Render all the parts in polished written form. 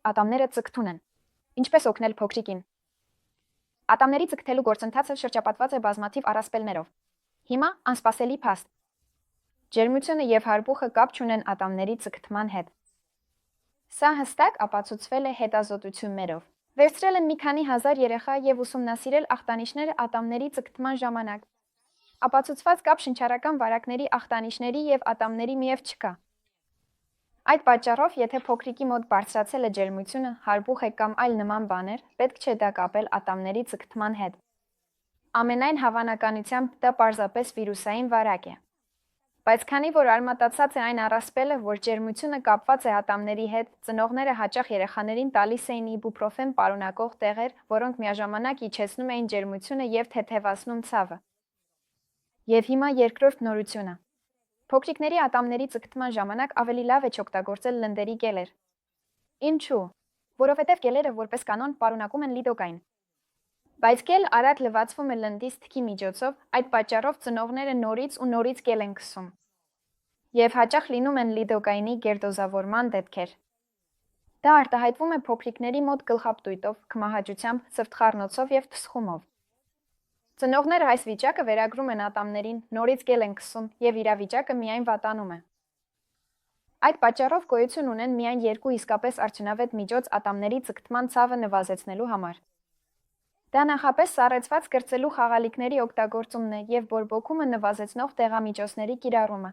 Ատամները ձգթուն են։ Ինչպես օգնել փոքրիկին։ Ատամների ձգթելու գործընթացը շրջապատված է բազմաթիվ առասպելներով։ Հիմա անսպասելի փաստ։ Ջերմությունը եւ հարբուխը կապ չունեն ատամների ձգթման հետ։ Սա հստակ ապացուցվել է հետազոտություններով։ Վերցրել են մի քանի հազար երեխա եւ ուսումնասիրել ախտանիշները ատամների ձգթման ժամանակ։ Ապացուցված կապ շնչառական վարակների ախտանիշների եւ ատամների միև չկա։ Այդ պատճառով, եթե փոքրիկի մոտ բարձրացել է ջերմությունը, հարբուխ է կամ այլ նման բաներ, պետք չէ դա կապել ատամների ձգթման հետ։ Ամենայն հավանականությամբ դա պարզապես վիրուսային վարակ է։ Բայց քանի որ արմատացած է այն առասպելը, որ ջերմությունը կապված է ատամների հետ, ծնողները հաճախ երեխաներին տալիս էին իբուպրոֆեն պարունակող տեղեր, որոնք միաժամանակ իջեցնում էին ջերմությունը եւ թեթևացնում ցավը։ Եվ հիմա երկրորդ նորությունը։ Փոքրիկների ատամների ձգթման ժամանակ ավելի լավ է չօգտագործել լնդերի գելեր։ Ինչու՞։ Որովհետև գելերը որպես կանոն պարունակում են լիդոկային։ Բայց գել արագ լվացվում է լնդից թքի միջոցով, այդ պատճառով ծնողները նորից ու նորից գել են քսում։ Եվ հաճախ լինում են լիդոկայինի գերդոզավորման դեպքեր։ Դա արտահայտվում է փոքրիկների մոտ գլխապտույտով, քմահաճությամբ, սրտխառնոցով եւ թսխումով։ Ծնողները այս վիճակը վերագրում են ատամներին, նորից գել են քսում եւ իրավիճակը միայն վատանում է։ Այդ պատճառով գոյություն ունեն միայն երկու իսկապես արդյունավետ միջոց ատամների ձգթման ցավը նվազեցնելու համար։ Դա նախապես սառեցված կրծելու խաղալիքների օգտագործումն է եւ բորբոքումը նվազեցնող դեղամիջոցների կիրառումը։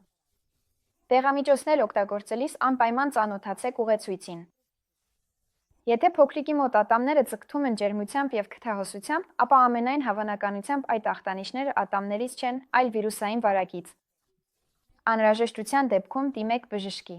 Դեղամիջոցներ օգտագործելիս անպայման ծանոթացեք ուղեցույցին։ Եթե փոքրիկի մոտ ատամները ձգթում են ջերմությամբ եւ քթահոսությամբ, ապա ամենայն հավանականությամբ այդ ախտանիշները ատամներից չեն, այլ վիրուսային վարակից։ Անհրաժեշտության դեպքում դիմեք բժշկի։